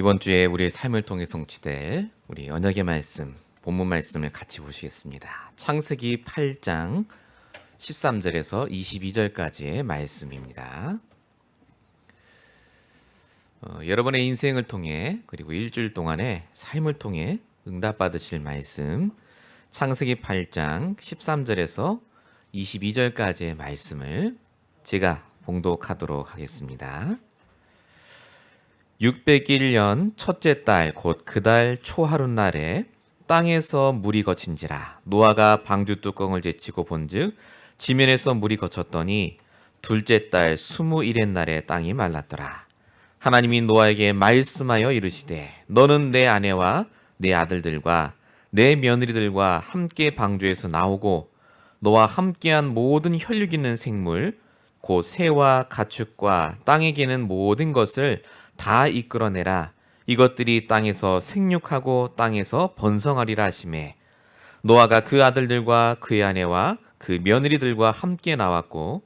이번 주에 우리의 삶을 통해 성취될 우리 언약의 말씀, 본문 말씀을 같이 보시겠습니다. 창세기 8장 13절에서 22절까지의 말씀입니다. 여러분의 인생을 통해 그리고 일주일 동안의 삶을 통해 응답받으실 말씀, 창세기 8장 13절에서 22절까지의 말씀을 제가 봉독하도록 하겠습니다. 601년 첫째 달 곧 그 달 초하룻날에 땅에서 물이 거친지라 노아가 방주 뚜껑을 제치고 본즉 지면에서 물이 거쳤더니 둘째 달 21의 날에 땅이 말랐더라. 하나님이 노아에게 말씀하여 이르시되 너는 내 아내와 내 아들들과 내 며느리들과 함께 방주에서 나오고 너와 함께한 모든 혈육 있는 생물 곧 새와 가축과 땅에 기는 모든 것을 다 이끌어내라. 이것들이 땅에서 생육하고 땅에서 번성하리라 하시매 노아가 그 아들들과 그의 아내와 그 며느리들과 함께 나왔고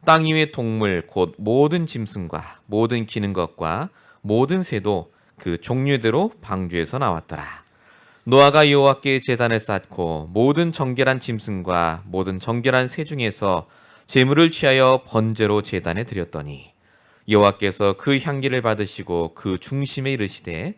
땅 위의 동물 곧 모든 짐승과 모든 기는 것과 모든 새도 그 종류대로 방주에서 나왔더라. 노아가 여호와께 제단을 쌓고 모든 정결한 짐승과 모든 정결한 새 중에서 제물을 취하여 번제로 제단에 드렸더니 여호와께서 그 향기를 받으시고 그 중심에 이르시되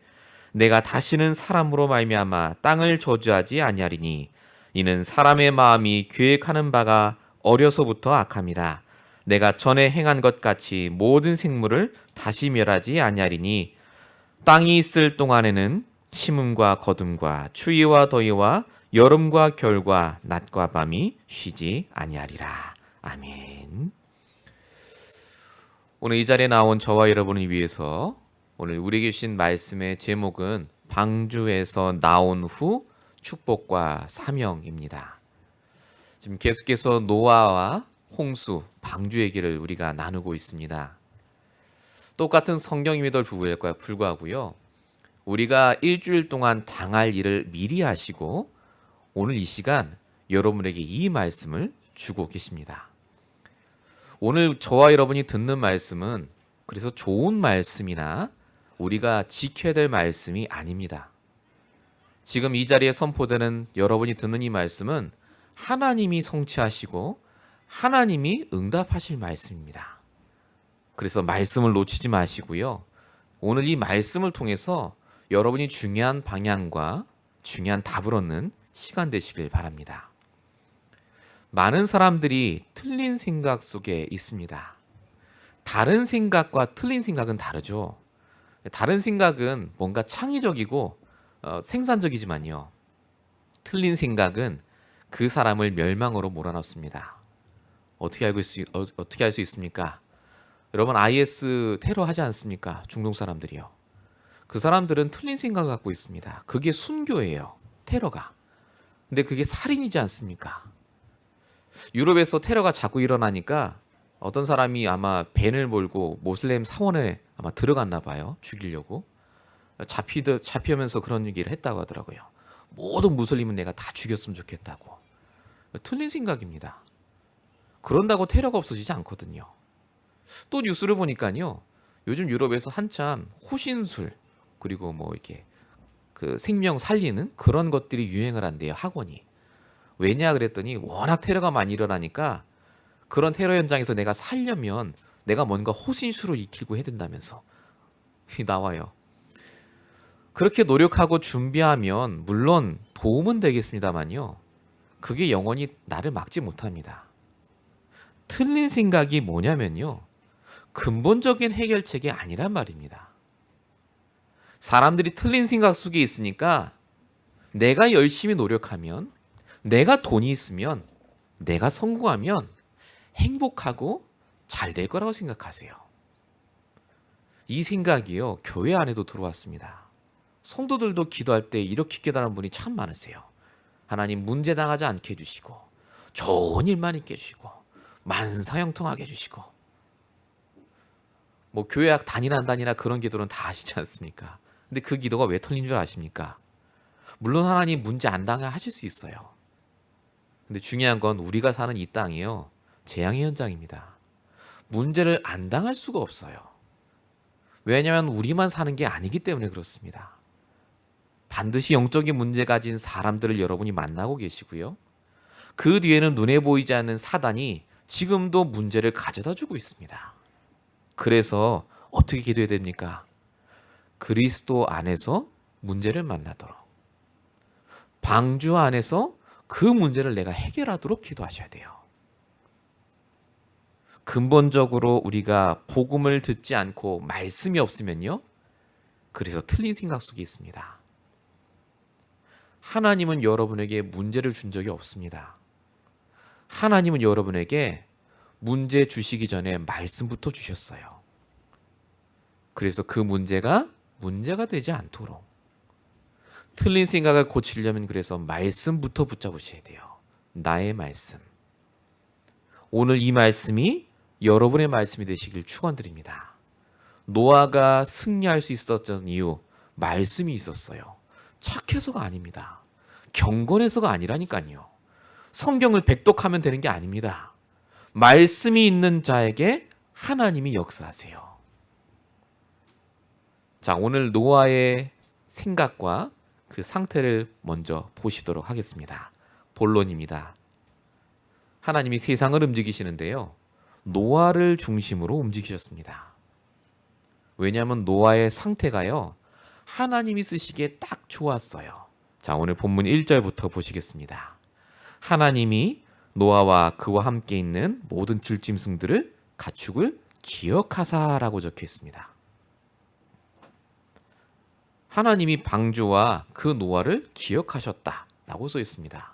내가 다시는 사람으로 말미암아 땅을 저주하지 아니하리니 이는 사람의 마음이 계획하는 바가 어려서부터 악함이라. 내가 전에 행한 것 같이 모든 생물을 다시 멸하지 아니하리니 땅이 있을 동안에는 심음과 거둠과 추위와 더위와 여름과 겨울과 낮과 밤이 쉬지 아니하리라. 아멘. 오늘 이 자리에 나온 저와 여러분을 위해서 오늘 우리에게 주신 말씀의 제목은 방주에서 나온 후 축복과 사명입니다. 지금 계속해서 노아와 홍수, 방주 얘기를 우리가 나누고 있습니다. 똑같은 성경임에도 불구하고요. 우리가 일주일 동안 당할 일을 미리 하시고 오늘 이 시간 여러분에게 이 말씀을 주고 계십니다. 오늘 저와 여러분이 듣는 말씀은 그래서 좋은 말씀이나 우리가 지켜야 될 말씀이 아닙니다. 지금 이 자리에 선포되는 여러분이 듣는 이 말씀은 하나님이 성취하시고 하나님이 응답하실 말씀입니다. 그래서 말씀을 놓치지 마시고요. 오늘 이 말씀을 통해서 여러분이 중요한 방향과 중요한 답을 얻는 시간 되시길 바랍니다. 많은 사람들이 틀린 생각 속에 있습니다. 다른 생각과 틀린 생각은 다르죠. 다른 생각은 뭔가 창의적이고 생산적이지만요. 틀린 생각은 그 사람을 멸망으로 몰아넣습니다. 어떻게 알 수 있습니까? 여러분 IS 테러 하지 않습니까? 중동 사람들이요. 그 사람들은 틀린 생각을 갖고 있습니다. 그게 순교예요. 테러가. 근데 그게 살인이지 않습니까? 유럽에서 테러가 자꾸 일어나니까 어떤 사람이 아마 벤을 몰고 모슬렘 사원에 아마 들어갔나 봐요. 죽이려고. 잡히면서 그런 얘기를 했다고 하더라고요. 모든 무슬림은 내가 다 죽였으면 좋겠다고. 틀린 생각입니다. 그런다고 테러가 없어지지 않거든요. 또 뉴스를 보니까요. 요즘 유럽에서 한참 호신술 그리고 뭐 이렇게 그 생명 살리는 그런 것들이 유행을 한대요. 학원이. 왜냐 그랬더니 워낙 테러가 많이 일어나니까 그런 테러 현장에서 내가 살려면 내가 뭔가 호신술을 익히고 해야 된다면서 나와요. 그렇게 노력하고 준비하면 물론 도움은 되겠습니다만요. 그게 영원히 나를 막지 못합니다. 틀린 생각이 뭐냐면요. 근본적인 해결책이 아니란 말입니다. 사람들이 틀린 생각 속에 있으니까 내가 열심히 노력하면 내가 돈이 있으면 내가 성공하면 행복하고 잘 될 거라고 생각하세요. 이 생각이요. 교회 안에도 들어왔습니다. 성도들도 기도할 때 이렇게 깨달은 분이 참 많으세요. 하나님 문제 당하지 않게 해주시고 좋은 일만 있게 해주시고 만사형통하게 해주시고 뭐 교회 단이나 그런 기도는 다 아시지 않습니까? 근데 그 기도가 왜 틀린 줄 아십니까? 물론 하나님 문제 안 당하게 하실 수 있어요. 근데 중요한 건 우리가 사는 이 땅이요. 재앙의 현장입니다. 문제를 안 당할 수가 없어요. 왜냐하면 우리만 사는 게 아니기 때문에 그렇습니다. 반드시 영적인 문제 가진 사람들을 여러분이 만나고 계시고요. 그 뒤에는 눈에 보이지 않는 사단이 지금도 문제를 가져다 주고 있습니다. 그래서 어떻게 기도해야 됩니까? 그리스도 안에서 문제를 만나도록, 방주 안에서 그 문제를 내가 해결하도록 기도하셔야 돼요. 근본적으로 우리가 복음을 듣지 않고 말씀이 없으면요, 그래서 틀린 생각 속에 있습니다. 하나님은 여러분에게 문제를 준 적이 없습니다. 하나님은 여러분에게 문제 주시기 전에 말씀부터 주셨어요. 그래서 그 문제가 되지 않도록, 틀린 생각을 고치려면 그래서 말씀부터 붙잡으셔야 돼요. 나의 말씀. 오늘 이 말씀이 여러분의 말씀이 되시길 축원드립니다. 노아가 승리할 수 있었던 이유, 말씀이 있었어요. 착해서가 아닙니다. 경건해서가 아니라니까요. 성경을 백독하면 되는 게 아닙니다. 말씀이 있는 자에게 하나님이 역사하세요. 자, 오늘 노아의 생각과 그 상태를 먼저 보시도록 하겠습니다. 본론입니다. 하나님이 세상을 움직이시는데요, 노아를 중심으로 움직이셨습니다. 왜냐하면 노아의 상태가요, 하나님이 쓰시기에 딱 좋았어요. 자, 오늘 본문 1절부터 보시겠습니다. 하나님이 노아와 그와 함께 있는 모든 들짐승들을 가축을 기억하사라고 적혀 있습니다. 하나님이 방주와 그 노아를 기억하셨다라고 써 있습니다.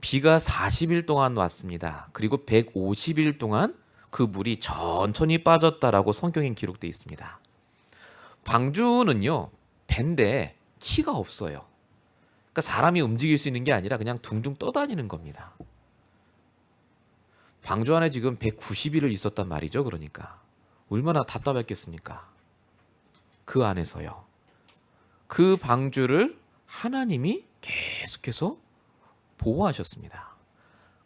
비가 40일 동안 왔습니다. 그리고 150일 동안 그 물이 천천히 빠졌다라고 성경에 기록되어 있습니다. 방주는요, 배인데 키가 없어요. 그러니까 사람이 움직일 수 있는 게 아니라 그냥 둥둥 떠다니는 겁니다. 방주 안에 지금 190일을 있었단 말이죠. 그러니까 얼마나 답답했겠습니까? 그 안에서요, 그 방주를 하나님이 계속해서 보호하셨습니다.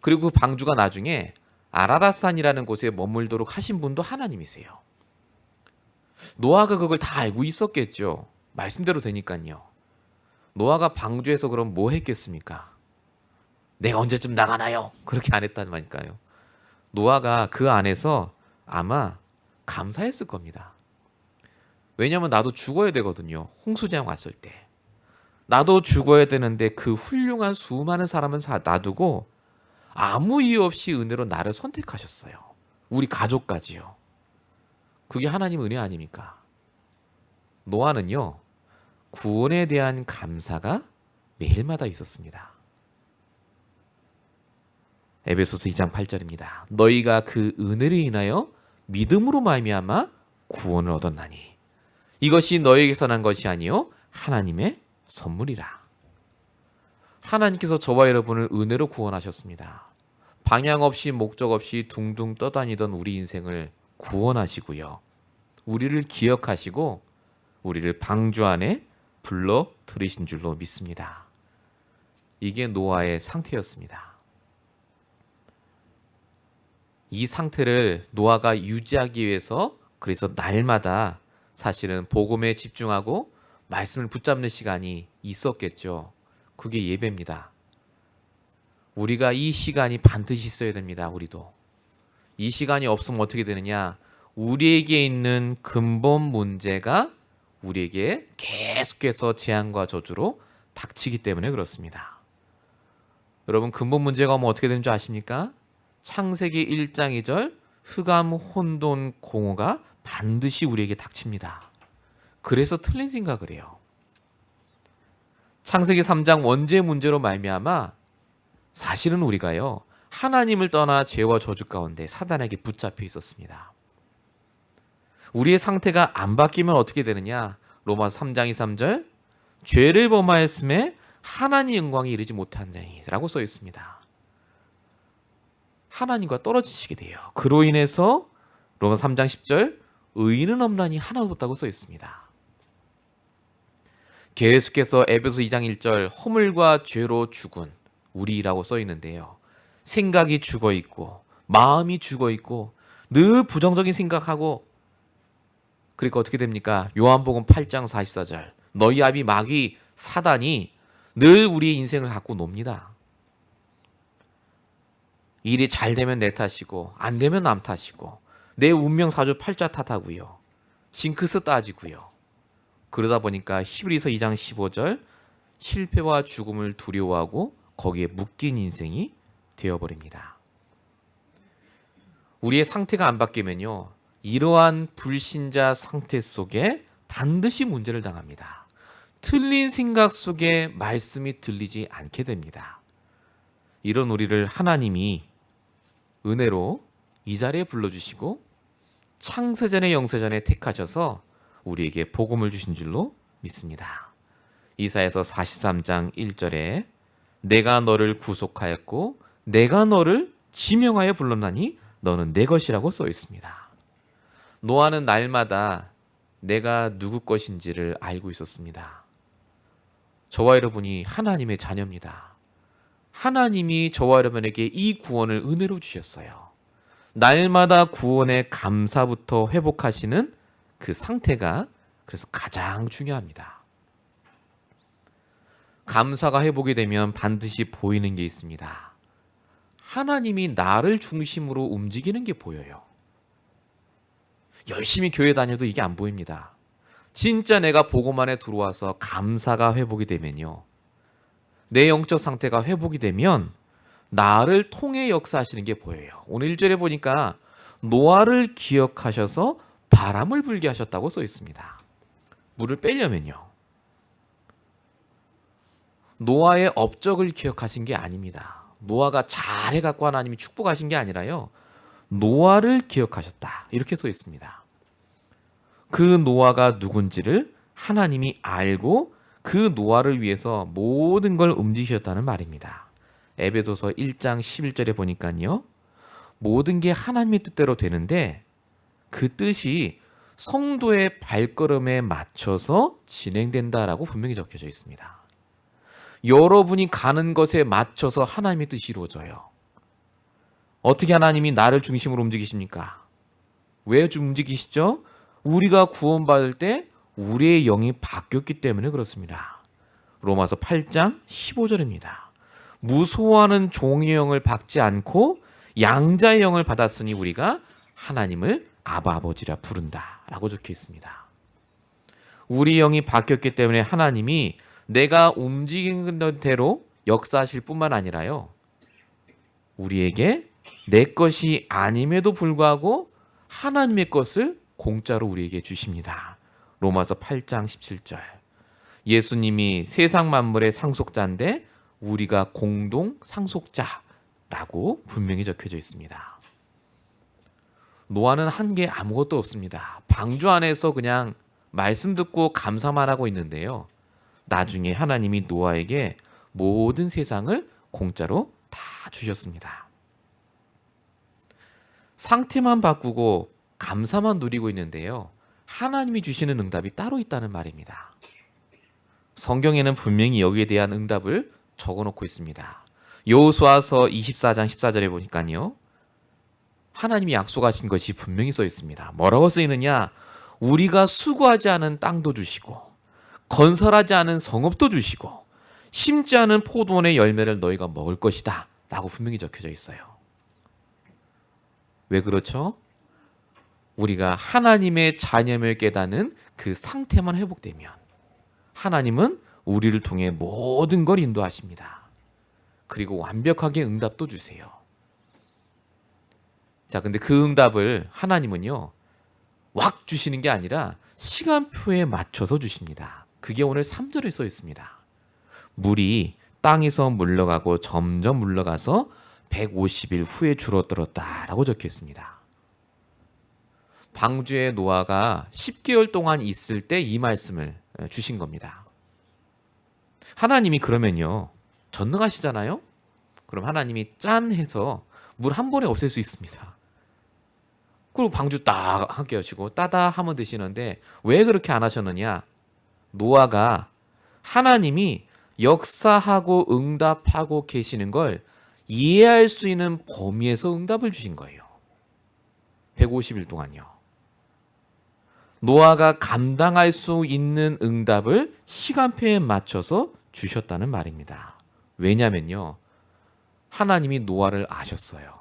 그리고 그 방주가 나중에 아라랏산이라는 곳에 머물도록 하신 분도 하나님이세요. 노아가 그걸 다 알고 있었겠죠. 말씀대로 되니까요. 노아가 방주에서 그럼 뭐 했겠습니까? 내가 언제쯤 나가나요? 그렇게 안 했단 말일까요? 노아가 그 안에서 아마 감사했을 겁니다. 왜냐하면 나도 죽어야 되거든요. 홍수재앙 왔을 때. 나도 죽어야 되는데 그 훌륭한 수많은 사람을 놔두고 아무 이유 없이 은혜로 나를 선택하셨어요. 우리 가족까지요. 그게 하나님 은혜 아닙니까? 노아는요, 구원에 대한 감사가 매일마다 있었습니다. 에베소서 2장 8절입니다. 너희가 그 은혜를 인하여 믿음으로 말미암아 구원을 얻었나니 이것이 너희에게서 난 것이 아니요 하나님의 선물이라. 하나님께서 저와 여러분을 은혜로 구원하셨습니다. 방향 없이 목적 없이 둥둥 떠다니던 우리 인생을 구원하시고요, 우리를 기억하시고 우리를 방주 안에 불러 들이신 줄로 믿습니다. 이게 노아의 상태였습니다. 이 상태를 노아가 유지하기 위해서 그래서 날마다 사실은 복음에 집중하고 말씀을 붙잡는 시간이 있었겠죠. 그게 예배입니다. 우리가 이 시간이 반드시 있어야 됩니다. 우리도. 이 시간이 없으면 어떻게 되느냐? 우리에게 있는 근본 문제가 우리에게 계속해서 재앙과 저주로 닥치기 때문에 그렇습니다. 여러분, 근본 문제가 오면 어떻게 되는 줄 아십니까? 창세기 1장 2절 흑암, 혼돈, 공허가 반드시 우리에게 닥칩니다. 그래서 틀린 생각을 해요. 창세기 3장 원죄 문제로 말미암아 사실은 우리가요, 하나님을 떠나 죄와 저주 가운데 사단에게 붙잡혀 있었습니다. 우리의 상태가 안 바뀌면 어떻게 되느냐? 로마서 3장 2, 3절 죄를 범하였음에 하나님 영광에 이르지 못한다라고 써 있습니다. 하나님과 떨어지시게 돼요. 그로 인해서 로마서 3장 10절 의인은 없나니 하나도 없다고 써 있습니다. 계속해서 에베소 2장 1절 허물과 죄로 죽은 우리라고 써 있는데요. 생각이 죽어 있고 마음이 죽어 있고 늘 부정적인 생각하고 그러니까 어떻게 됩니까? 요한복음 8장 44절. 너희 아비 마귀 사단이 늘 우리의 인생을 갖고 놉니다. 일이 잘 되면 내 탓이고 안 되면 남 탓이고 내 운명 사주 팔자 탓하고요. 징크스 따지고요. 그러다 보니까 히브리서 2장 15절 실패와 죽음을 두려워하고 거기에 묶인 인생이 되어버립니다. 우리의 상태가 안 바뀌면요. 이러한 불신자 상태 속에 반드시 문제를 당합니다. 틀린 생각 속에 말씀이 들리지 않게 됩니다. 이런 우리를 하나님이 은혜로 이 자리에 불러주시고 창세전에 영세전에 택하셔서 우리에게 복음을 주신 줄로 믿습니다. 이사야서 43장 1절에 내가 너를 구속하였고 내가 너를 지명하여 불렀나니 너는 내 것이라고 써 있습니다. 노아는 날마다 내가 누구 것인지를 알고 있었습니다. 저와 여러분이 하나님의 자녀입니다. 하나님이 저와 여러분에게 이 구원을 은혜로 주셨어요. 날마다 구원의 감사부터 회복하시는 그 상태가 그래서 가장 중요합니다. 감사가 회복이 되면 반드시 보이는 게 있습니다. 하나님이 나를 중심으로 움직이는 게 보여요. 열심히 교회 다녀도 이게 안 보입니다. 진짜 내가 복음 안에 들어와서 감사가 회복이 되면요. 내 영적 상태가 회복이 되면 나를 통해 역사하시는 게 보여요. 오늘 1절에 보니까 노아를 기억하셔서 바람을 불게 하셨다고 써 있습니다. 물을 빼려면요. 노아의 업적을 기억하신 게 아닙니다. 노아가 잘해갖고 하나님이 축복하신 게 아니라요. 노아를 기억하셨다. 이렇게 써 있습니다. 그 노아가 누군지를 하나님이 알고 그 노아를 위해서 모든 걸 움직이셨다는 말입니다. 에베소서 1장 11절에 보니까요. 모든 게 하나님의 뜻대로 되는데 그 뜻이 성도의 발걸음에 맞춰서 진행된다라고 분명히 적혀져 있습니다. 여러분이 가는 것에 맞춰서 하나님의 뜻이 이루어져요. 어떻게 하나님이 나를 중심으로 움직이십니까? 왜 움직이시죠? 우리가 구원받을 때 우리의 영이 바뀌었기 때문에 그렇습니다. 로마서 8장 15절입니다. 무소하는 종의 영을 받지 않고 양자의 영을 받았으니 우리가 하나님을 아바 아버지라 부른다 라고 적혀 있습니다. 우리 영이 바뀌었기 때문에 하나님이 내가 움직이는 대로 역사하실 뿐만 아니라요. 우리에게 내 것이 아님에도 불구하고 하나님의 것을 공짜로 우리에게 주십니다. 로마서 8장 17절. 예수님이 세상 만물의 상속자인데 우리가 공동 상속자라고 분명히 적혀져 있습니다. 노아는 한 게 아무것도 없습니다. 방주 안에서 그냥 말씀 듣고 감사만 하고 있는데요. 나중에 하나님이 노아에게 모든 세상을 공짜로 다 주셨습니다. 상태만 바꾸고 감사만 누리고 있는데요. 하나님이 주시는 응답이 따로 있다는 말입니다. 성경에는 분명히 여기에 대한 응답을 적어놓고 있습니다. 여호수아서 24장 14절에 보니까요. 하나님이 약속하신 것이 분명히 써 있습니다. 뭐라고 쓰이느냐? 우리가 수고하지 않은 땅도 주시고 건설하지 않은 성읍도 주시고 심지 않은 포도원의 열매를 너희가 먹을 것이다 라고 분명히 적혀져 있어요. 왜 그렇죠? 우리가 하나님의 자녀임을 깨닫는 그 상태만 회복되면 하나님은 우리를 통해 모든 걸 인도하십니다. 그리고 완벽하게 응답도 주세요. 자, 근데 그 응답을 하나님은요, 왁 주시는 게 아니라 시간표에 맞춰서 주십니다. 그게 오늘 3절에 써 있습니다. 물이 땅에서 물러가고 점점 물러가서 150일 후에 줄어들었다라고 적혀 있습니다. 방주에 노아가 10개월 동안 있을 때 이 말씀을 주신 겁니다. 하나님이 그러면요, 전능하시잖아요? 그럼 하나님이 짠 해서 물 한 번에 없앨 수 있습니다. 그리고 방주 딱 함께 하시고 따다 하면 되시는데 왜 그렇게 안 하셨느냐? 노아가 하나님이 역사하고 응답하고 계시는 걸 이해할 수 있는 범위에서 응답을 주신 거예요. 150일 동안요. 노아가 감당할 수 있는 응답을 시간표에 맞춰서 주셨다는 말입니다. 왜냐면요, 하나님이 노아를 아셨어요.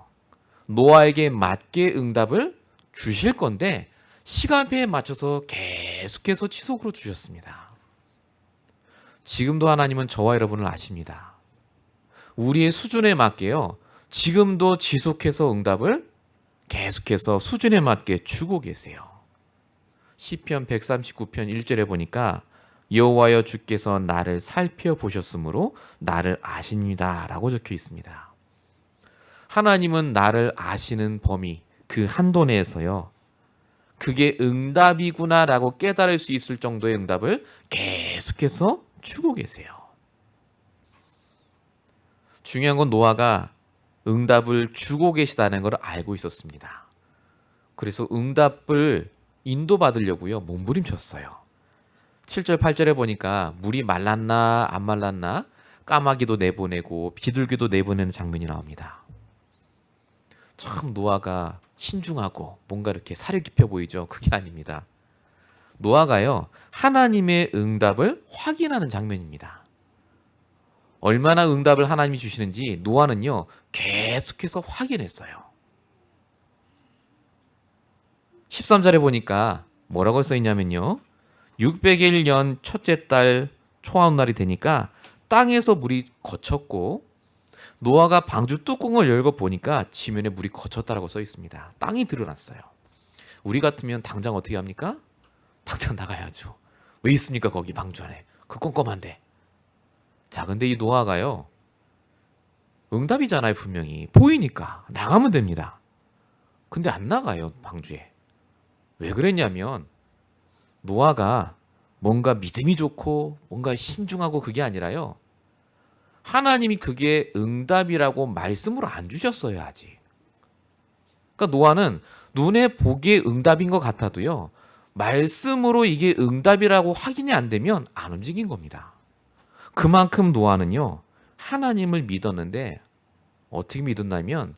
노아에게 맞게 응답을 주실 건데 시간표에 맞춰서 계속해서 지속으로 주셨습니다. 지금도 하나님은 저와 여러분을 아십니다. 우리의 수준에 맞게요, 지금도 지속해서 응답을 계속해서 수준에 맞게 주고 계세요. 시편 139편 1절에 보니까 여호와여 주께서 나를 살펴보셨으므로 나를 아십니다 라고 적혀 있습니다. 하나님은 나를 아시는 범위, 그 한도 내에서요, 그게 응답이구나 라고 깨달을 수 있을 정도의 응답을 계속해서 주고 계세요. 중요한 건 노아가 응답을 주고 계시다는 걸 알고 있었습니다. 그래서 응답을 인도받으려고요, 몸부림쳤어요. 7절 8절에 보니까 물이 말랐나 안 말랐나 까마귀도 내보내고 비둘기도 내보내는 장면이 나옵니다. 참 노아가 신중하고 뭔가 이렇게 살이 깊어 보이죠? 그게 아닙니다. 노아가요, 하나님의 응답을 확인하는 장면입니다. 얼마나 응답을 하나님이 주시는지 노아는요, 계속해서 확인했어요. 13절에 보니까 뭐라고 써있냐면요, 601년 첫째 달 초하룻날이 되니까 땅에서 물이 거쳤고 노아가 방주 뚜껑을 열고 보니까 지면에 물이 거쳤다라고 써 있습니다. 땅이 드러났어요. 우리 같으면 당장 어떻게 합니까? 당장 나가야죠. 왜 있습니까 거기 방주 안에? 그 꼼꼼한데. 자, 근데 이 노아가요, 응답이잖아요. 분명히 보이니까 나가면 됩니다. 근데 안 나가요, 방주에. 왜 그랬냐면 노아가 뭔가 믿음이 좋고 뭔가 신중하고 그게 아니라요, 하나님이 그게 응답이라고 말씀으로 안 주셨어요, 아직. 그러니까 노아는 눈에 보기에 응답인 것 같아도요, 말씀으로 이게 응답이라고 확인이 안 되면 안 움직인 겁니다. 그만큼 노아는요, 하나님을 믿었는데 어떻게 믿었냐면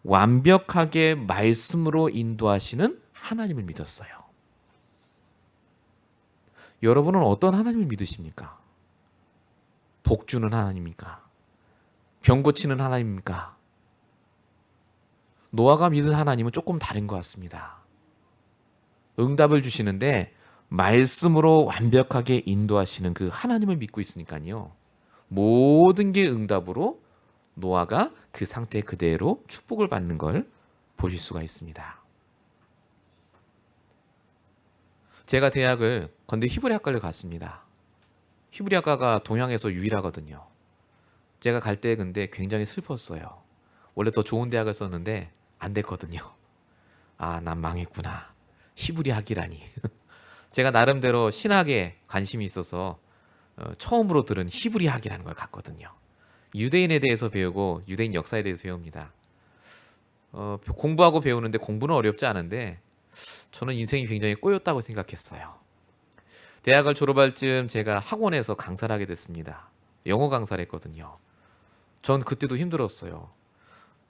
완벽하게 말씀으로 인도하시는 하나님을 믿었어요. 여러분은 어떤 하나님을 믿으십니까? 복 주는 하나님입니까? 병 고치는 하나님입니까? 노아가 믿은 하나님은 조금 다른 것 같습니다. 응답을 주시는데 말씀으로 완벽하게 인도하시는 그 하나님을 믿고 있으니까요, 모든 게 응답으로 노아가 그 상태 그대로 축복을 받는 걸 보실 수가 있습니다. 제가 대학을 건대 히브리학과를 갔습니다. 히브리학과가 동양에서 유일하거든요. 제가 갈 때 근데 굉장히 슬펐어요. 원래 더 좋은 대학을 썼는데 안 됐거든요. 아, 난 망했구나. 히브리학이라니. 제가 나름대로 신학에 관심이 있어서 처음으로 들은 히브리학이라는 걸 갔거든요. 유대인에 대해서 배우고 유대인 역사에 대해서 배웁니다. 공부하고 배우는데 공부는 어렵지 않은데 저는 인생이 굉장히 꼬였다고 생각했어요. 대학을 졸업할 즈음 제가 학원에서 강사를 하게 됐습니다. 영어 강사를 했거든요. 전 그때도 힘들었어요.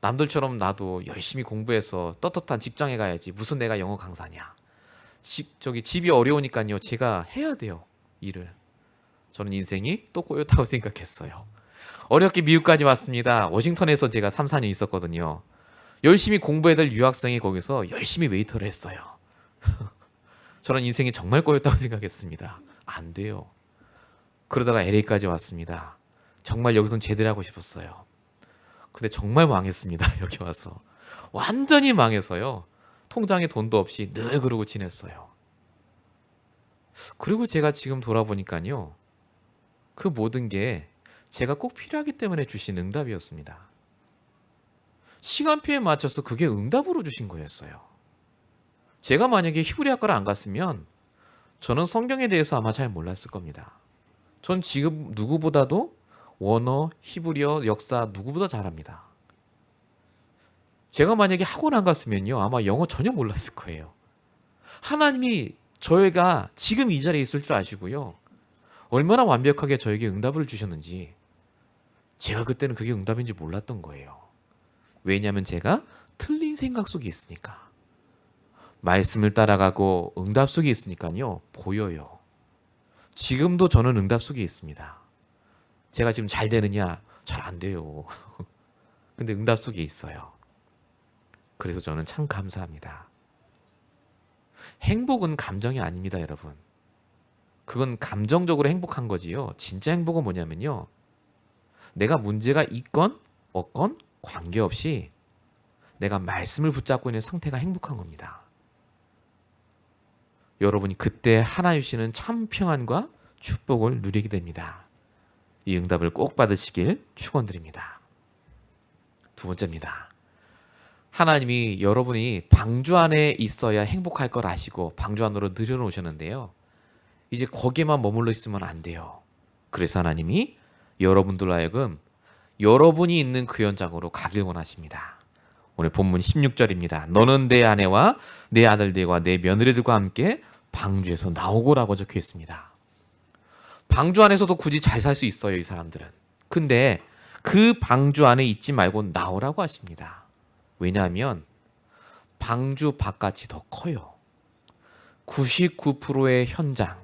남들처럼 나도 열심히 공부해서 떳떳한 직장에 가야지 무슨 내가 영어 강사냐. 집이 어려우니까요, 제가 해야 돼요, 일을. 저는 인생이 또 꼬였다고 생각했어요. 어렵게 미국까지 왔습니다. 워싱턴에서 제가 3, 4년 있었거든요. 열심히 공부해야 될 유학생이 거기서 열심히 웨이터를 했어요. 저는 인생이 정말 꼬였다고 생각했습니다. 안 돼요. 그러다가 LA까지 왔습니다. 정말 여기선 제대로 하고 싶었어요. 근데 정말 망했습니다. 여기 와서 완전히 망해서요, 통장에 돈도 없이 늘 그러고 지냈어요. 그리고 제가 지금 돌아보니까요, 그 모든 게 제가 꼭 필요하기 때문에 주신 응답이었습니다. 시간표에 맞춰서 그게 응답으로 주신 거였어요. 제가 만약에 히브리학과를 안 갔으면 저는 성경에 대해서 아마 잘 몰랐을 겁니다. 전 지금 누구보다도 원어, 히브리어, 역사 누구보다 잘합니다. 제가 만약에 학원 안 갔으면요, 아마 영어 전혀 몰랐을 거예요. 하나님이 저희가 지금 이 자리에 있을 줄 아시고요, 얼마나 완벽하게 저에게 응답을 주셨는지 제가 그때는 그게 응답인지 몰랐던 거예요. 왜냐하면 제가 틀린 생각 속에 있으니까. 말씀을 따라가고 응답 속에 있으니까요. 보여요. 지금도 저는 응답 속에 있습니다. 제가 지금 잘 되느냐? 잘 안 돼요. 근데 응답 속에 있어요. 그래서 저는 참 감사합니다. 행복은 감정이 아닙니다, 여러분. 그건 감정적으로 행복한 거지요. 진짜 행복은 뭐냐면요. 내가 문제가 있건 없건 관계없이 내가 말씀을 붙잡고 있는 상태가 행복한 겁니다. 여러분이 그때 하나님 주시는 참 평안과 축복을 누리게 됩니다. 이 응답을 꼭 받으시길 축원드립니다. 두 번째입니다. 하나님이 여러분이 방주 안에 있어야 행복할 걸 아시고 방주 안으로 들여놓으셨는데요. 이제 거기에만 머물러 있으면 안 돼요. 그래서 하나님이 여러분들로 하여금 여러분이 있는 그 현장으로 가길 원하십니다. 오늘 본문 16절입니다. 너는 내 아내와 내 아들들과 내 며느리들과 함께 방주에서 나오고라고 적혀 있습니다. 방주 안에서도 굳이 잘 살 수 있어요, 이 사람들은. 근데 그 방주 안에 있지 말고 나오라고 하십니다. 왜냐하면 방주 바깥이 더 커요. 99%의 현장,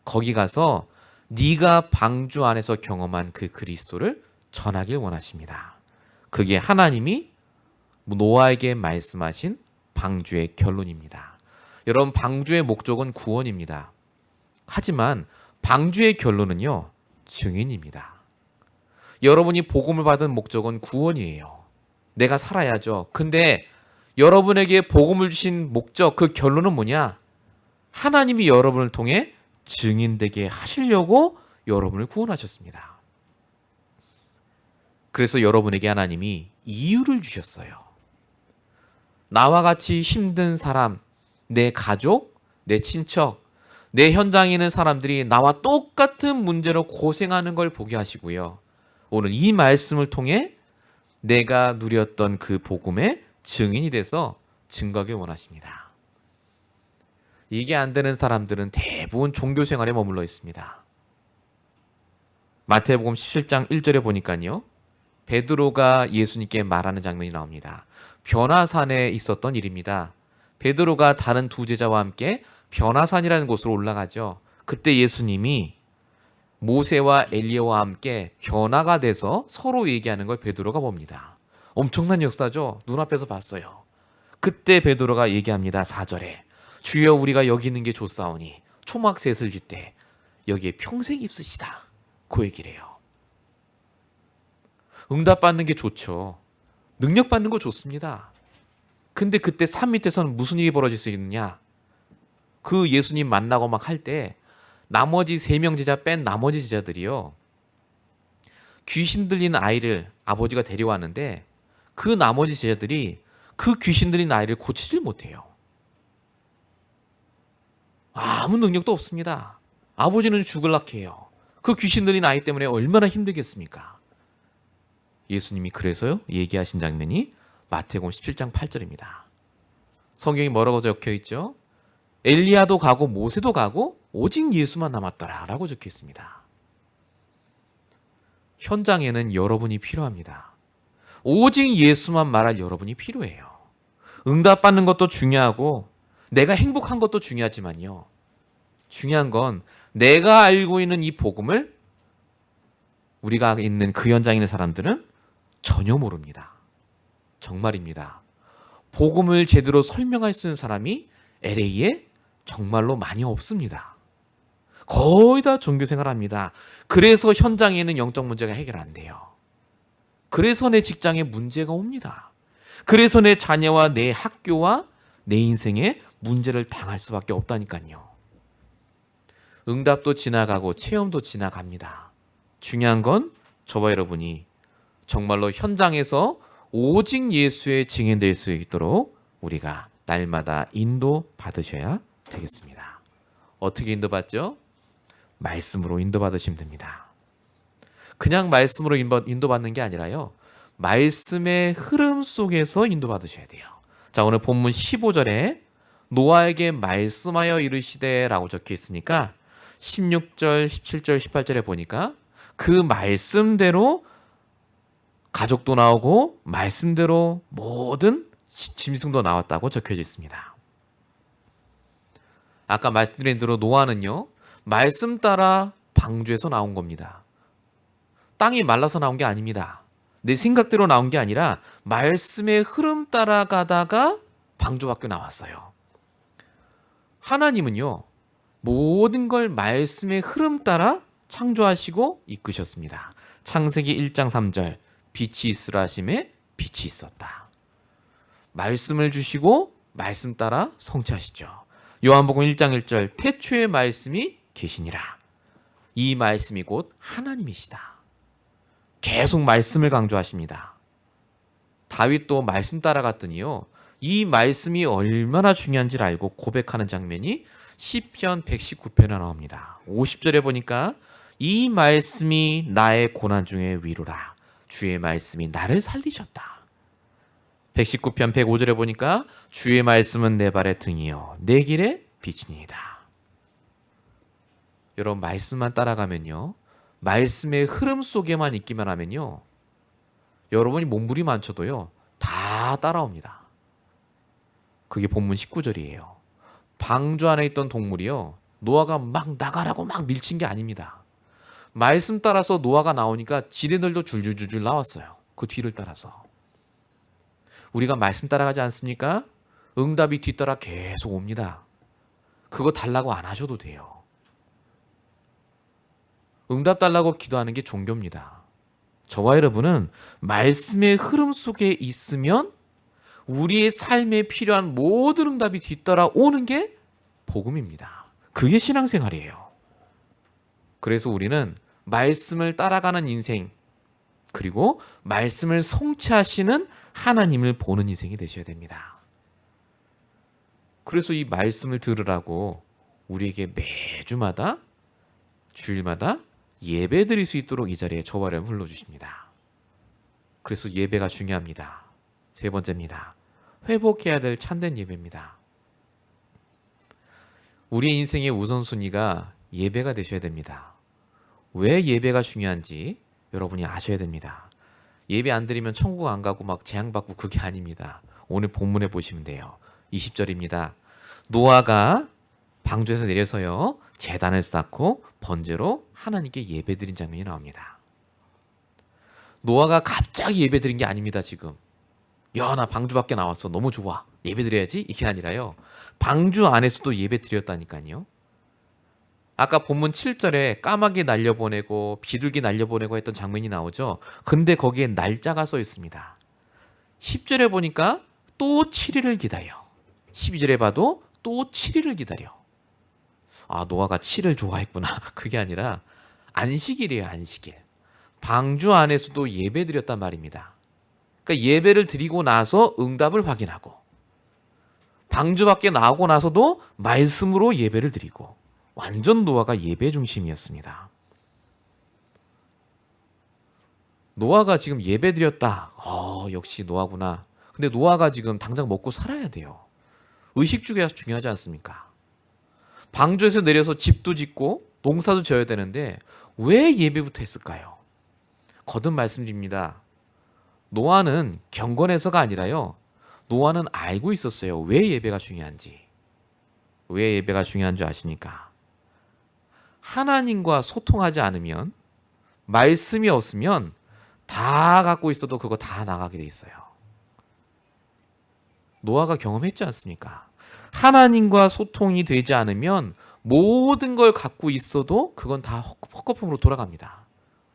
거기 가서 네가 방주 안에서 경험한 그 그리스도를 전하길 원하십니다. 그게 하나님이 노아에게 말씀하신 방주의 결론입니다. 여러분, 방주의 목적은 구원입니다. 하지만 방주의 결론은요, 증인입니다. 여러분이 복음을 받은 목적은 구원이에요. 내가 살아야죠. 근데 여러분에게 복음을 주신 목적, 그 결론은 뭐냐? 하나님이 여러분을 통해 증인되게 하시려고 여러분을 구원하셨습니다. 그래서 여러분에게 하나님이 이유를 주셨어요. 나와 같이 힘든 사람, 내 가족, 내 친척, 내 현장에 있는 사람들이 나와 똑같은 문제로 고생하는 걸 보게 하시고요. 오늘 이 말씀을 통해 내가 누렸던 그 복음의 증인이 돼서 증거하길 원하십니다. 이게 안 되는 사람들은 대부분 종교 생활에 머물러 있습니다. 마태복음 17장 1절에 보니까요. 베드로가 예수님께 말하는 장면이 나옵니다. 변화산에 있었던 일입니다. 베드로가 다른 두 제자와 함께 변화산이라는 곳으로 올라가죠. 그때 예수님이 모세와 엘리야와 함께 변화가 돼서 서로 얘기하는 걸 베드로가 봅니다. 엄청난 역사죠. 눈앞에서 봤어요. 그때 베드로가 얘기합니다. 4절에 주여 우리가 여기 있는 게 좋사오니 초막셋을 짓되 여기에 평생 있으시다. 그 얘기를 해요. 응답받는 게 좋죠. 능력받는 거 좋습니다. 근데 그때 산 밑에서는 무슨 일이 벌어질 수 있느냐? 그 예수님 만나고 막 할 때 나머지 3명 제자 뺀 나머지 제자들이요. 귀신 들린 아이를 아버지가 데려왔는데 그 나머지 제자들이 그 귀신 들린 아이를 고치질 못해요. 아무 능력도 없습니다. 아버지는 죽을락 해요. 그 귀신 들린 아이 때문에 얼마나 힘들겠습니까? 예수님이 그래서요 얘기하신 장면이 마태복음 17장 8절입니다. 성경이 뭐라고 적혀 있죠? 엘리야도 가고 모세도 가고 오직 예수만 남았더라 라고 적혀 있습니다. 현장에는 여러분이 필요합니다. 오직 예수만 말할 여러분이 필요해요. 응답받는 것도 중요하고 내가 행복한 것도 중요하지만요. 중요한 건 내가 알고 있는 이 복음을 우리가 있는 그 현장에 있는 사람들은 전혀 모릅니다. 정말입니다. 복음을 제대로 설명할 수 있는 사람이 LA에 정말로 많이 없습니다. 거의 다 종교생활합니다. 그래서 현장에 있는 영적 문제가 해결 안 돼요. 그래서 내 직장에 문제가 옵니다. 그래서 내 자녀와 내 학교와 내 인생에 문제를 당할 수밖에 없다니까요. 응답도 지나가고 체험도 지나갑니다. 중요한 건 저와 여러분이 정말로 현장에서 오직 예수의 증인될 수 있도록 우리가 날마다 인도받으셔야 되겠습니다. 어떻게 인도받죠? 말씀으로 인도받으시면 됩니다. 그냥 말씀으로 인도받는 게 아니라요. 말씀의 흐름 속에서 인도받으셔야 돼요. 자, 오늘 본문 15절에 노아에게 말씀하여 이르시되 라고 적혀 있으니까 16절, 17절, 18절에 보니까 그 말씀대로 가족도 나오고 말씀대로 모든 짐승도 나왔다고 적혀져 있습니다. 아까 말씀드린 대로 노아는요, 말씀 따라 방주에서 나온 겁니다. 땅이 말라서 나온 게 아닙니다. 내 생각대로 나온 게 아니라 말씀의 흐름 따라가다가 방주 밖에 나왔어요. 하나님은요, 모든 걸 말씀의 흐름 따라 창조하시고 이끄셨습니다. 창세기 1장 3절 빛이 있으라 하심에 빛이 있었다. 말씀을 주시고 말씀 따라 성취하시죠. 요한복음 1장 1절 태초에 말씀이 계시니라. 이 말씀이 곧 하나님이시다. 계속 말씀을 강조하십니다. 다윗도 말씀 따라갔더니요, 이 말씀이 얼마나 중요한지를 알고 고백하는 장면이 시편 119편에 나옵니다. 50절에 보니까 이 말씀이 나의 고난 중에 위로라. 주의 말씀이 나를 살리셨다. 119편 105절에 보니까 주의 말씀은 내 발의 등이요 내 길의 빛이니이다. 여러분, 말씀만 따라가면요, 말씀의 흐름 속에만 있기만 하면요, 여러분이 몸부림많쳐도요 다 따라옵니다. 그게 본문 19절이에요. 방주 안에 있던 동물이요, 노아가 막 나가라고 막 밀친 게 아닙니다. 말씀 따라서 노아가 나오니까 지네들도 줄줄줄줄 나왔어요. 그 뒤를 따라서. 우리가 말씀 따라가지 않습니까? 응답이 뒤따라 계속 옵니다. 그거 달라고 안 하셔도 돼요. 응답 달라고 기도하는 게 종교입니다. 저와 여러분은 말씀의 흐름 속에 있으면 우리의 삶에 필요한 모든 응답이 뒤따라 오는 게 복음입니다. 그게 신앙생활이에요. 그래서 우리는 말씀을 따라가는 인생, 그리고 말씀을 성취하시는 하나님을 보는 인생이 되셔야 됩니다. 그래서 이 말씀을 들으라고 우리에게 매주마다, 주일마다 예배 드릴 수 있도록 이 자리에 저와 여러분 불러주십니다. 그래서 예배가 중요합니다. 세 번째입니다. 회복해야 될 참된 예배입니다. 우리의 인생의 우선순위가 예배가 되셔야 됩니다. 왜 예배가 중요한지 여러분이 아셔야 됩니다. 예배 안 드리면 천국 안 가고 막 재앙받고 그게 아닙니다. 오늘 본문에 보시면 돼요. 20절입니다. 노아가 방주에서 내려서요, 제단을 쌓고 번제로 하나님께 예배 드린 장면이 나옵니다. 노아가 갑자기 예배 드린 게 아닙니다. 지금 야, 나 방주 밖에 나왔어, 너무 좋아, 예배 드려야지, 이게 아니라요, 방주 안에서도 예배 드렸다니까요. 아까 본문 7절에 까마귀 날려보내고 비둘기 날려보내고 했던 장면이 나오죠. 근데 거기에 날짜가 써 있습니다. 10절에 보니까 또 7일을 기다려. 12절에 봐도 또 7일을 기다려. 아, 노아가 7을 좋아했구나. 그게 아니라 안식일이에요, 안식일. 방주 안에서도 예배 드렸단 말입니다. 그러니까 예배를 드리고 나서 응답을 확인하고, 방주 밖에 나오고 나서도 말씀으로 예배를 드리고, 완전 노아가 예배 중심이었습니다. 노아가 지금 예배 드렸다. 역시 노아구나. 근데 노아가 지금 당장 먹고 살아야 돼요. 의식주가 중요하지 않습니까? 방주에서 내려서 집도 짓고 농사도 져야 되는데 왜 예배부터 했을까요? 거듭 말씀드립니다. 노아는 경건해서가 아니라요, 노아는 알고 있었어요. 왜 예배가 중요한지. 왜 예배가 중요한 줄 아십니까? 하나님과 소통하지 않으면, 말씀이 없으면 다 갖고 있어도 그거 다 나가게 돼 있어요. 노아가 경험했지 않습니까? 하나님과 소통이 되지 않으면 모든 걸 갖고 있어도 그건 다 헛거품으로 돌아갑니다.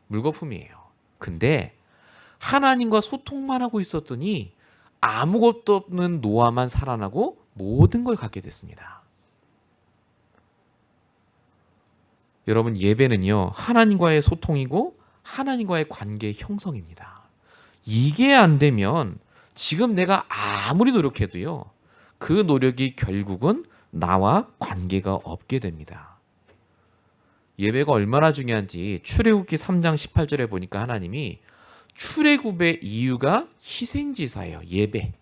물거품이에요. 근데 하나님과 소통만 하고 있었더니 아무것도 없는 노아만 살아나고 모든 걸 갖게 됐습니다. 여러분, 예배는요, 하나님과의 소통이고 하나님과의 관계의 형성입니다. 이게 안 되면 지금 내가 아무리 노력해도요, 그 노력이 결국은 나와 관계가 없게 됩니다. 예배가 얼마나 중요한지 출애굽기 3장 18절에 보니까 하나님이 출애굽의 이유가 희생제사예요. 예배.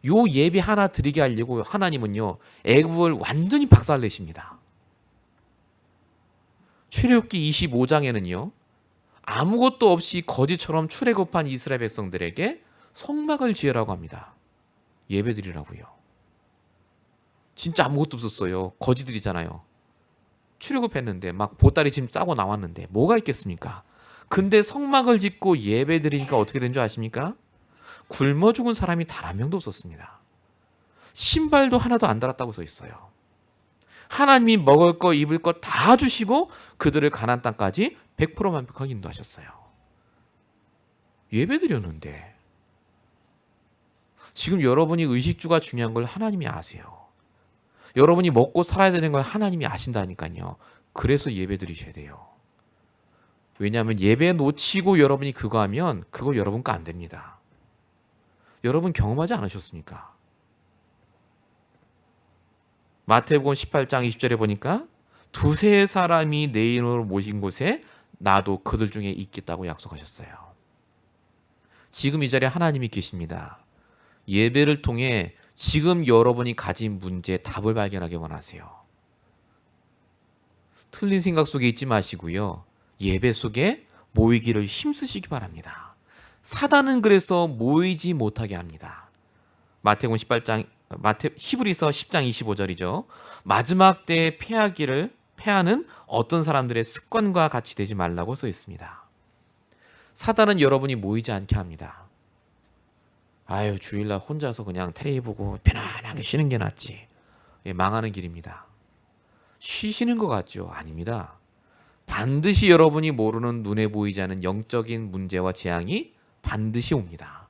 요 예배 하나 드리게 하려고 하나님은요, 애굽을 완전히 박살내십니다. 출애굽기 25장에는요, 아무것도 없이 거지처럼 출애굽한 이스라엘 백성들에게 성막을 지으라고 합니다. 예배 드리라고요. 진짜 아무것도 없었어요. 거지들이잖아요. 출애굽했는데 막 보따리 짐 싸고 나왔는데 뭐가 있겠습니까? 근데 성막을 짓고 예배 드리니까 어떻게 된 줄 아십니까? 굶어 죽은 사람이 단 한 명도 없었습니다. 신발도 하나도 안 달았다고 써 있어요. 하나님이 먹을 거 입을 거 다 주시고 그들을 가나안 땅까지 100% 완벽하게 인도하셨어요. 예배 드렸는데 지금 여러분이 의식주가 중요한 걸 하나님이 아세요. 여러분이 먹고 살아야 되는 걸 하나님이 아신다니까요. 그래서 예배 드리셔야 돼요. 왜냐하면 예배 놓치고 여러분이 그거 하면 그거 여러분 거 안 됩니다. 여러분 경험하지 않으셨습니까? 마태복음 18장 20절에 보니까 두세 사람이 내 이름으로 모신 곳에 나도 그들 중에 있겠다고 약속하셨어요. 지금 이 자리에 하나님이 계십니다. 예배를 통해 지금 여러분이 가진 문제에 답을 발견하기 원하세요. 틀린 생각 속에 있지 마시고요. 예배 속에 모이기를 힘쓰시기 바랍니다. 사단은 그래서 모이지 못하게 합니다. 마태복음 18장 히브리서 10장 25절이죠. 마지막 때에 패하는 어떤 사람들의 습관과 같이 되지 말라고 써 있습니다. 사단은 여러분이 모이지 않게 합니다. 아유, 주일날 혼자서 그냥 텔레비 보고 편안하게 쉬는 게 낫지. 망하는 길입니다. 쉬시는 것 같죠? 아닙니다. 반드시 여러분이 모르는 눈에 보이지 않는 영적인 문제와 재앙이 반드시 옵니다.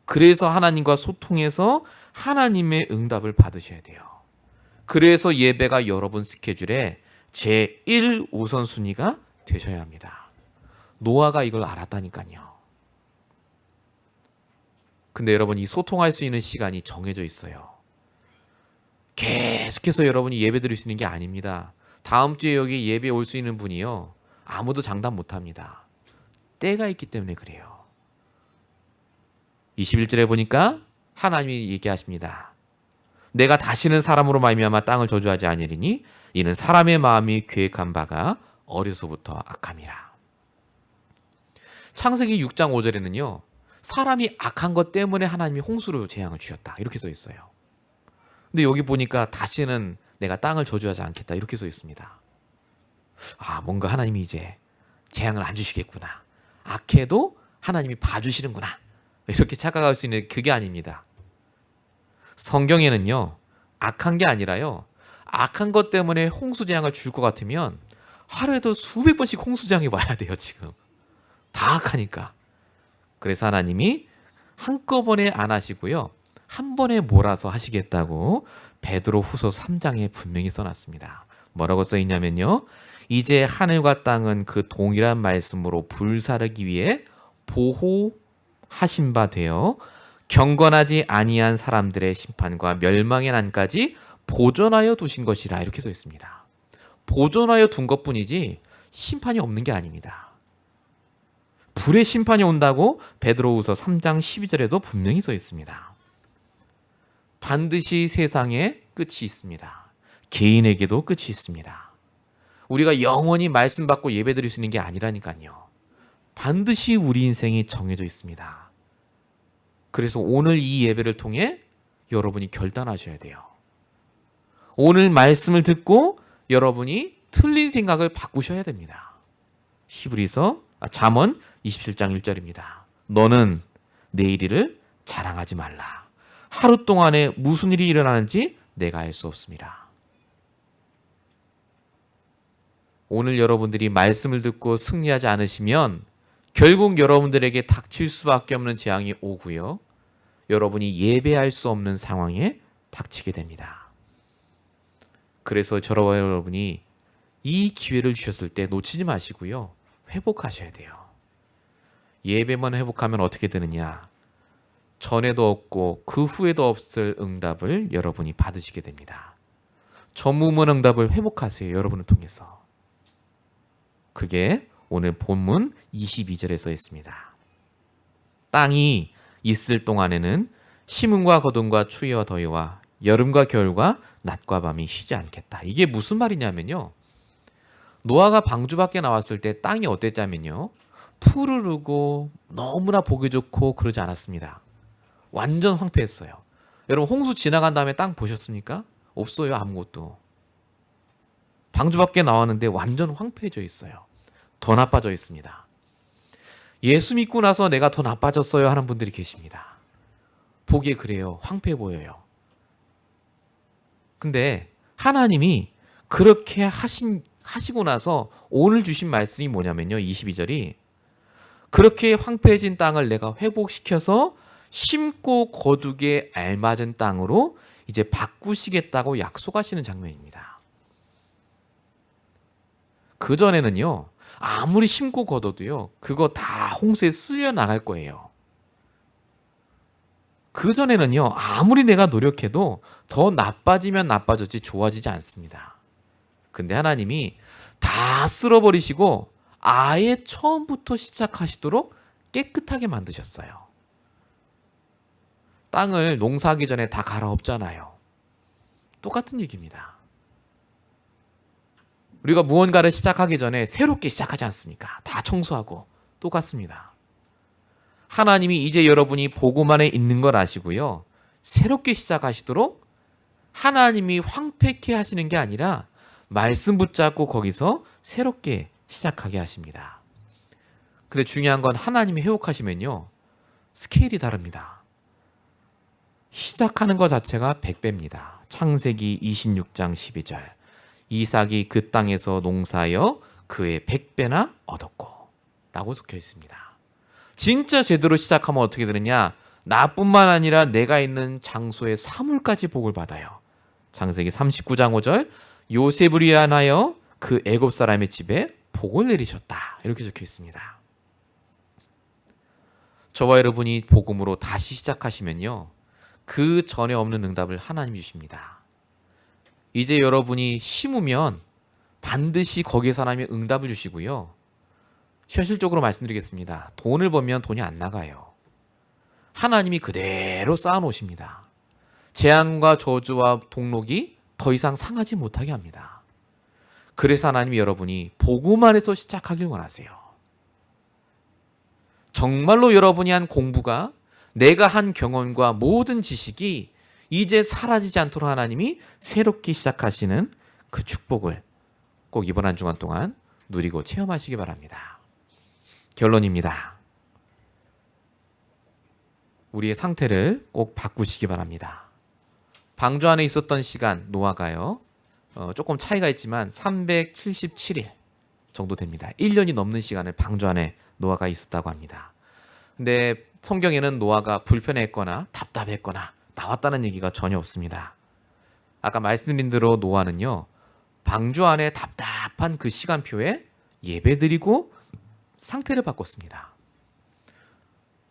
그래서 하나님과 소통해서 하나님의 응답을 받으셔야 돼요. 그래서 예배가 여러분 스케줄에 제1 우선순위가 되셔야 합니다. 노아가 이걸 알았다니까요. 근데 여러분 이 소통할 수 있는 시간이 정해져 있어요. 계속해서 여러분이 예배 드릴 수 있는 게 아닙니다. 다음 주에 여기 예배 올 수 있는 분이요. 아무도 장담 못합니다. 때가 있기 때문에 그래요. 21절에 보니까 하나님이 얘기하십니다. 내가 다시는 사람으로 말미암아 땅을 저주하지 아니리니 이는 사람의 마음이 계획한 바가 어려서부터 악함이라. 창세기 6장 5절에는요. 사람이 악한 것 때문에 하나님이 홍수로 재앙을 주셨다. 이렇게 써 있어요. 근데 여기 보니까 다시는 내가 땅을 저주하지 않겠다. 이렇게 써 있습니다. 아, 뭔가 하나님이 이제 재앙을 안 주시겠구나. 악해도 하나님이 봐주시는구나. 이렇게 착각할 수 있는 그게 아닙니다. 성경에는요. 악한 게 아니라요. 악한 것 때문에 홍수 재앙을 줄 것 같으면 하루에도 수백 번씩 홍수 재앙이 와야 돼요. 지금. 다 악하니까. 그래서 하나님이 한꺼번에 안 하시고요. 한 번에 몰아서 하시겠다고 베드로후서 3장에 분명히 써놨습니다. 뭐라고 써있냐면요. 이제 하늘과 땅은 그 동일한 말씀으로 불사르기 위해 보호하신 바 되어 경건하지 아니한 사람들의 심판과 멸망의 난까지 보존하여 두신 것이라 이렇게 써있습니다. 보존하여 둔 것뿐이지 심판이 없는 게 아닙니다. 불의 심판이 온다고 베드로후서 3장 12절에도 분명히 써 있습니다. 반드시 세상에 끝이 있습니다. 개인에게도 끝이 있습니다. 우리가 영원히 말씀 받고 예배 드릴 수 있는 게 아니라니까요. 반드시 우리 인생이 정해져 있습니다. 그래서 오늘 이 예배를 통해 여러분이 결단하셔야 돼요. 오늘 말씀을 듣고 여러분이 틀린 생각을 바꾸셔야 됩니다. 잠언 27장 1절입니다. 너는 내일 일을 자랑하지 말라. 하루 동안에 무슨 일이 일어나는지 내가 알 수 없습니다. 오늘 여러분들이 말씀을 듣고 승리하지 않으시면 결국 여러분들에게 닥칠 수밖에 없는 재앙이 오고요. 여러분이 예배할 수 없는 상황에 닥치게 됩니다. 그래서 저와 여러분이 이 기회를 주셨을 때 놓치지 마시고요. 회복하셔야 돼요. 예배만 회복하면 어떻게 되느냐? 전에도 없고 그 후에도 없을 응답을 여러분이 받으시게 됩니다. 전무후무 응답을 회복하세요. 여러분을 통해서. 그게 오늘 본문 22절에 써 있습니다. 땅이 있을 동안에는 심음과 거둠과 추위와 더위와 여름과 겨울과 낮과 밤이 쉬지 않겠다. 이게 무슨 말이냐면요. 노아가 방주 밖에 나왔을 때 땅이 어땠냐면요. 푸르르고 너무나 보기 좋고 그러지 않았습니다. 완전 황폐했어요. 여러분 홍수 지나간 다음에 땅 보셨습니까? 없어요. 아무것도. 방주 밖에 나왔는데 완전 황폐해져 있어요. 더 나빠져 있습니다. 예수 믿고 나서 내가 더 나빠졌어요 하는 분들이 계십니다. 보기에 그래요. 황폐해 보여요. 근데 하나님이 그렇게 하시고 나서 오늘 주신 말씀이 뭐냐면요. 22절이 그렇게 황폐해진 땅을 내가 회복시켜서 심고 거두기에 알맞은 땅으로 이제 바꾸시겠다고 약속하시는 장면입니다. 그전에는요. 아무리 심고 거둬도요. 그거 다 홍수에 쓸려 나갈 거예요. 그전에는요. 아무리 내가 노력해도 더 나빠지면 나빠졌지 좋아지지 않습니다. 근데 하나님이 다 쓸어버리시고 아예 처음부터 시작하시도록 깨끗하게 만드셨어요. 땅을 농사하기 전에 다 갈아엎잖아요. 똑같은 얘기입니다. 우리가 무언가를 시작하기 전에 새롭게 시작하지 않습니까? 다 청소하고 똑같습니다. 하나님이 이제 여러분이 복음 안에 있는 걸 아시고요. 새롭게 시작하시도록 하나님이 황폐케 하시는 게 아니라 말씀 붙잡고 거기서 새롭게 시작하게 하십니다. 근데 중요한 건 하나님이 회복하시면요. 스케일이 다릅니다. 시작하는 것 자체가 100배입니다. 창세기 26장 12절. 이삭이 그 땅에서 농사하여 그의 100배나 얻었고 라고 적혀 있습니다. 진짜 제대로 시작하면 어떻게 되느냐? 나뿐만 아니라 내가 있는 장소의 사물까지 복을 받아요. 창세기 39장 5절. 요셉을 위하여 그 애굽 사람의 집에 복을 내리셨다. 이렇게 적혀 있습니다. 저와 여러분이 복음으로 다시 시작하시면요. 그 전에 없는 응답을 하나님이 주십니다. 이제 여러분이 심으면 반드시 거기에 하나님이 응답을 주시고요. 현실적으로 말씀드리겠습니다. 돈을 벌면 돈이 안 나가요. 하나님이 그대로 쌓아놓으십니다. 재앙과 저주와 동록이 더 이상 상하지 못하게 합니다. 그래서 하나님이 여러분이 복음 안에서 시작하길 원하세요. 정말로 여러분이 한 공부가 내가 한 경험과 모든 지식이 이제 사라지지 않도록 하나님이 새롭게 시작하시는 그 축복을 꼭 이번 한 주간 동안 누리고 체험하시기 바랍니다. 결론입니다. 우리의 상태를 꼭 바꾸시기 바랍니다. 방주 안에 있었던 시간 노아가요. 조금 차이가 있지만 377일 정도 됩니다. 1년이 넘는 시간을 방주 안에 노아가 있었다고 합니다. 근데 성경에는 노아가 불편했거나 답답했거나 나왔다는 얘기가 전혀 없습니다. 아까 말씀드린 대로 노아는요. 방주 안에 답답한 그 시간표에 예배드리고 상태를 바꿨습니다.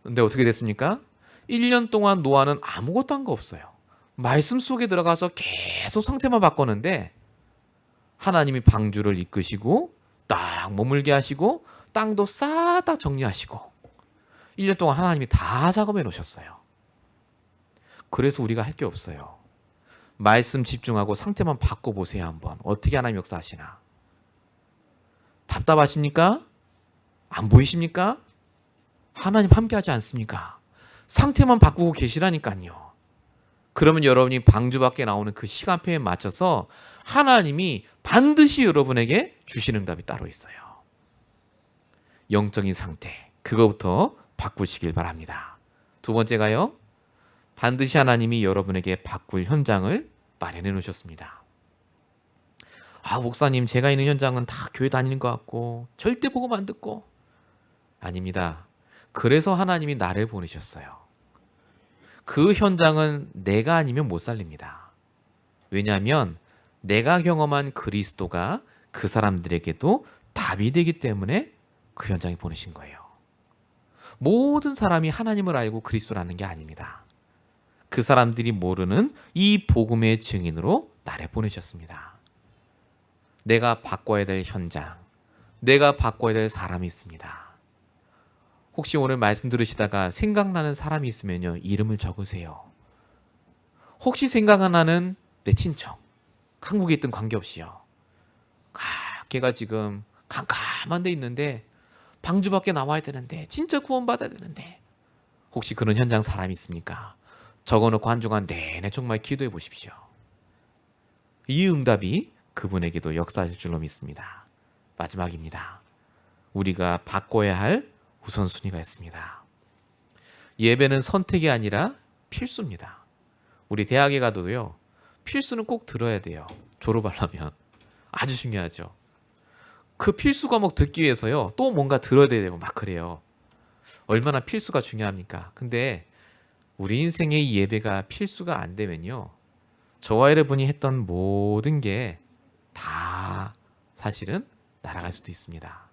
근데 어떻게 됐습니까? 1년 동안 노아는 아무것도 한 거 없어요. 말씀 속에 들어가서 계속 상태만 바꿨는데 하나님이 방주를 이끄시고 딱 머물게 하시고 땅도 싹 다 정리하시고 1년 동안 하나님이 다 작업해 놓으셨어요. 그래서 우리가 할 게 없어요. 말씀 집중하고 상태만 바꿔보세요. 한번 어떻게 하나님 역사하시나. 답답하십니까? 안 보이십니까? 하나님 함께하지 않습니까? 상태만 바꾸고 계시라니까요. 그러면 여러분이 방주 밖에 나오는 그 시간표에 맞춰서 하나님이 반드시 여러분에게 주시는 답이 따로 있어요. 영적인 상태, 그거부터 바꾸시길 바랍니다. 두 번째가요. 반드시 하나님이 여러분에게 바꿀 현장을 마련해 놓으셨습니다. 목사님, 제가 있는 현장은 다 교회 다니는 것 같고 절대 복음 안 듣고. 아닙니다. 그래서 하나님이 나를 보내셨어요. 그 현장은 내가 아니면 못 살립니다. 왜냐하면 내가 경험한 그리스도가 그 사람들에게도 답이 되기 때문에 그 현장에 보내신 거예요. 모든 사람이 하나님을 알고 그리스도를 아는 게 아닙니다. 그 사람들이 모르는 이 복음의 증인으로 나를 보내셨습니다. 내가 바꿔야 될 현장, 내가 바꿔야 될 사람이 있습니다. 혹시 오늘 말씀 들으시다가 생각나는 사람이 있으면요, 이름을 적으세요. 혹시 생각 안 나는 내 친척, 한국에 있든 관계없이요. 걔가 지금 캄캄한 데 있는데 방주 밖에 나와야 되는데 진짜 구원받아야 되는데 혹시 그런 현장 사람이 있습니까? 적어놓고 한 주간 내내 정말 기도해 보십시오. 이 응답이 그분에게도 역사하실 줄로 믿습니다. 마지막입니다. 우리가 바꿔야 할 우선순위가 있습니다. 예배는 선택이 아니라 필수입니다. 우리 대학에 가도요, 필수는 꼭 들어야 돼요. 졸업하려면. 아주 중요하죠. 그 필수 과목 듣기 위해서요, 또 뭔가 들어야 되고 막 그래요. 얼마나 필수가 중요합니까? 근데 우리 인생의 이 예배가 필수가 안 되면요, 저와 여러분이 했던 모든 게 다 사실은 날아갈 수도 있습니다.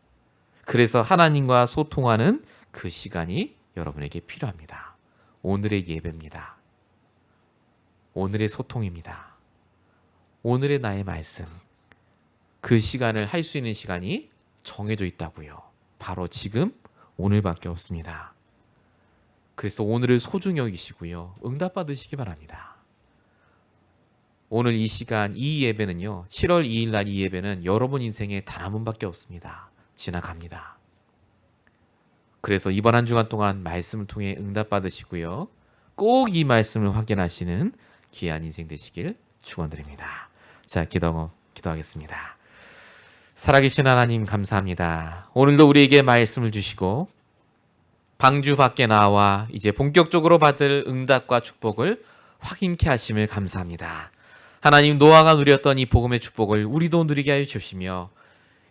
그래서 하나님과 소통하는 그 시간이 여러분에게 필요합니다. 오늘의 예배입니다. 오늘의 소통입니다. 오늘의 나의 말씀. 그 시간을 할 수 있는 시간이 정해져 있다고요. 바로 지금 오늘밖에 없습니다. 그래서 오늘을 소중히 여기시고요, 응답받으시기 바랍니다. 오늘 이 시간, 이 예배는요, 7월 2일 날 이 예배는 여러분 인생에 단 한 번밖에 없습니다. 지나갑니다. 그래서 이번 한 주간 동안 말씀을 통해 응답받으시고요, 꼭 이 말씀을 확인하시는 귀한 인생 되시길 축원드립니다. 자, 기도하겠습니다. 살아계신 하나님 감사합니다. 오늘도 우리에게 말씀을 주시고 방주 밖에 나와 이제 본격적으로 받을 응답과 축복을 확인케 하심을 감사합니다. 하나님, 노아가 누렸던 이 복음의 축복을 우리도 누리게 하여 주시며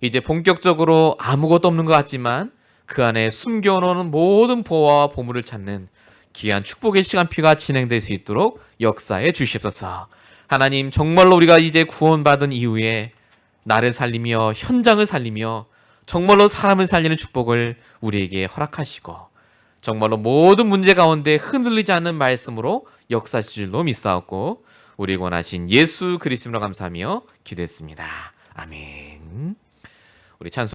이제 본격적으로 아무것도 없는 것 같지만 그 안에 숨겨놓은 모든 보화와 보물을 찾는 귀한 축복의 시간표가 진행될 수 있도록 역사해 주시옵소서. 하나님, 정말로 우리가 이제 구원받은 이후에 나를 살리며 현장을 살리며 정말로 사람을 살리는 축복을 우리에게 허락하시고 정말로 모든 문제 가운데 흔들리지 않는 말씀으로 역사하실 줄로 믿사옵고 우리 원하신 예수 그리스도로 감사하며 기도했습니다. 아멘. 우리 찬송